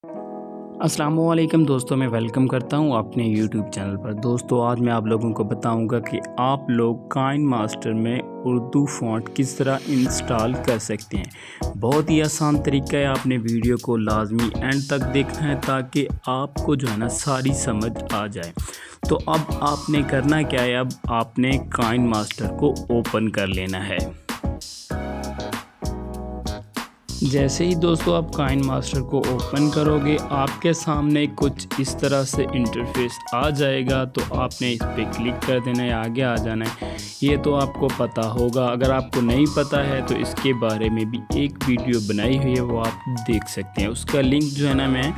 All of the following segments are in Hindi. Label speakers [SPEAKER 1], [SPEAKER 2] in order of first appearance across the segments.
[SPEAKER 1] अस्सलामुअलैकुम दोस्तों, मैं वेलकम करता हूँ अपने यूट्यूब चैनल पर। दोस्तों आज मैं आप लोगों को बताऊँगा कि आप लोग काइनमास्टर में उर्दू फ़ॉन्ट किस तरह इंस्टॉल कर सकते हैं। बहुत ही आसान तरीका है, आपने वीडियो को लाजमी एंड तक देखना है ताकि आपको जो है ना सारी समझ आ जाए। तो अब आपने करना क्या है, अब आपने काइनमास्टर को ओपन कर लेना है। जैसे ही दोस्तों आप काइनमास्टर को ओपन करोगे आपके सामने कुछ इस तरह से इंटरफेस आ जाएगा। तो आपने इस पर क्लिक कर देना है, आगे आ जाना है। ये तो आपको पता होगा, अगर आपको नहीं पता है तो इसके बारे में भी एक वीडियो बनाई हुई है, वो आप देख सकते हैं। उसका लिंक जो है ना मैं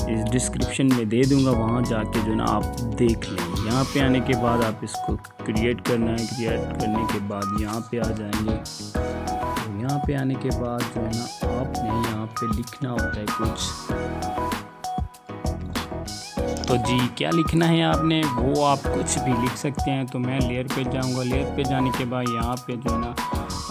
[SPEAKER 1] इस डिस्क्रिप्शन में दे दूंगा, वहाँ जाके जो है ना आप देख लें। यहाँ पे आने के बाद आप इसको क्रिएट करना है। क्रिएट करने के बाद यहाँ पे आ जाएंगे। यहाँ पे आने के बाद जो है ना आपने यहाँ पे लिखना होता है कुछ। तो जी क्या लिखना है आपने, वो आप कुछ भी लिख सकते हैं। तो मैं लेयर पे जाऊँगा। लेयर पे जाने के बाद यहाँ पे जो है ना,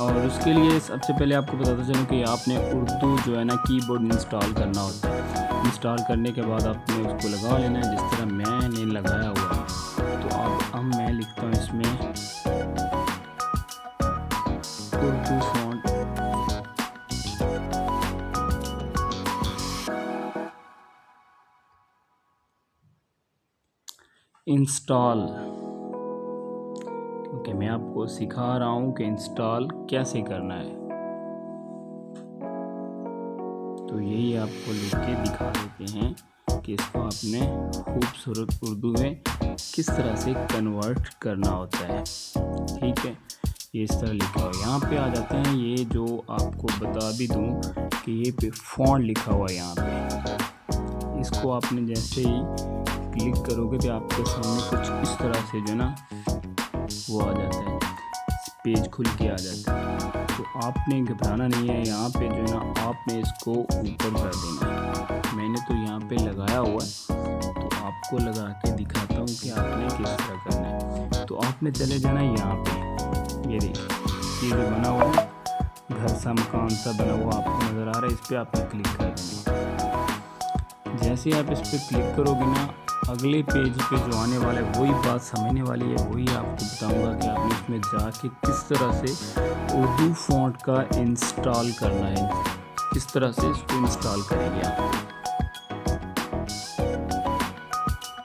[SPEAKER 1] और उसके लिए सबसे पहले आपको बताता चलूँ कि आपने उर्दू जो है ना कीबोर्ड इंस्टॉल करना होता है। इंस्टॉल करने के बाद आपने उसको लगा लेना है, जिस तरह मैंने लगाया हुआ है। तो अब मैं लिखता हूँ इसमें उर्दू फ़ॉन्ट इंस्टॉल, क्योंकि मैं आपको सिखा रहा हूँ कि इंस्टॉल कैसे करना है। तो यही आपको लिख के दिखा देते हैं कि इसको आपने खूबसूरत उर्दू में किस तरह से कन्वर्ट करना होता है। ठीक है, ये इस तरह लिखा हुआ यहाँ पे आ जाते हैं। ये जो आपको बता भी दूँ कि ये पे फ़ॉन्ट लिखा हुआ है यहाँ पे। इसको आपने जैसे ही क्लिक करोगे तो आपके सामने कुछ इस तरह से जो है ना वो आ जाता है, पेज खुल के आ जाता है। तो आपने घबराना नहीं है, यहाँ पे जो है ना आपने इसको ऊपर कर देना है। मैंने तो यहाँ पे लगाया हुआ है, तो आपको लगा के दिखाता हूँ कि आपने किस तरह करना है। तो आपने चले जाना यहाँ पे, ये देखिए ये जो बना हुआ है घर सा मकान सा बना हुआ आपको नज़र आ रहा है, इस पर आपने क्लिक कर देना। जैसे आप इस पर क्लिक करोगे ना, अगले पेज पे जो आने वाला है वही बात समझने वाली है। वही आपको बताऊंगा कि आपने इसमें जाके किस तरह से उर्दू फ़ॉन्ट का इंस्टॉल करना है, किस तरह से इसको इंस्टॉल करेंगे आप।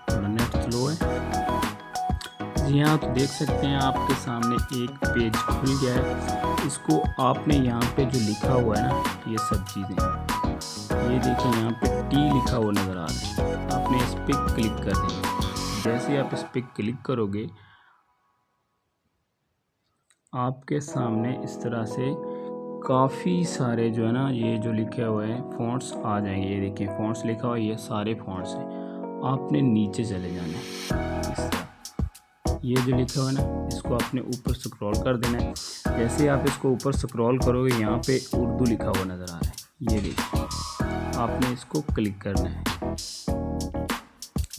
[SPEAKER 1] थोड़ा नेट स्लो है। जी हाँ, तो देख सकते हैं आपके सामने एक पेज खुल गया है। इसको आपने यहाँ पे जो लिखा हुआ है ना, ये सब चीज़ें, ये देखिए यहाँ पे टी लिखा हुआ नज़र आ रहा है। आपने इस पर क्लिक कर देना। जैसे आप इस पर क्लिक करोगे आपके सामने इस तरह से काफ़ी सारे जो है ना ये जो लिखे हुए हैं फ़ॉन्ट्स आ जाएंगे। ये देखिए फ़ॉन्ट्स लिखा हुआ है, ये सारे फ़ॉन्ट्स हैं। आपने नीचे चले जाना है। इस तरह ये जो लिखा हुआ है ना, इसको आपने ऊपर स्क्रॉल कर देना है। जैसे आप इसको ऊपर स्क्रॉल करोगे यहाँ पे उर्दू लिखा हुआ नज़र आ रहा है, ये देखिए आपने इसको क्लिक करना है।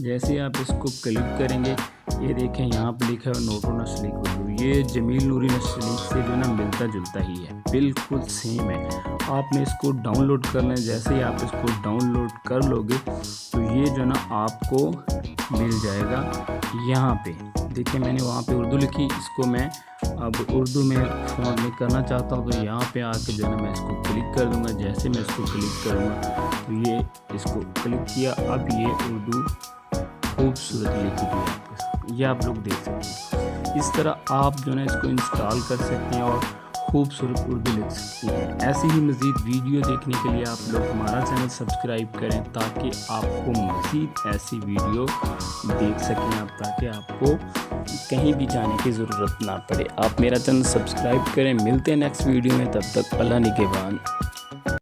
[SPEAKER 1] जैसे आप इसको क्लिक करेंगे, ये देखें यहाँ पे लिखा है नोटो नस्लिक उर्दू। ये जमील नूरी नस्लिक से जो ना मिलता जुलता ही है, बिल्कुल सेम है। आपने इसको डाउनलोड करना है। जैसे ही आप इसको डाउनलोड कर लोगे तो ये जो ना आपको मिल जाएगा। यहाँ पे देखिए मैंने वहाँ पे उर्दू लिखी, इसको मैं अब उर्दू में फ़ॉन्ट में करना चाहता हूँ। तो यहाँ पे आके जो है ना मैं इसको क्लिक कर दूँगा। जैसे मैं इसको क्लिक करूँगा तो ये इसको क्लिक किया, अब ये उर्दू खूबसूरत लिखी हुई है आपके साथ, ये आप लोग देख सकते हैं। इस तरह आप जो है इसको इंस्टॉल कर सकते हैं और खूबसूरत उर्दू लिख सकते हैं। ऐसी ही मज़ीद वीडियो देखने के लिए आप लोग हमारा चैनल सब्सक्राइब करें ताकि आपको मज़ीद ऐसी वीडियो देख सकें आप, ताकि आपको कहीं भी जाने की ज़रूरत ना पड़े। आप मेरा चैनल सब्सक्राइब करें। मिलते हैं नेक्स्ट वीडियो में, तब तक अल्लाह निगहबान।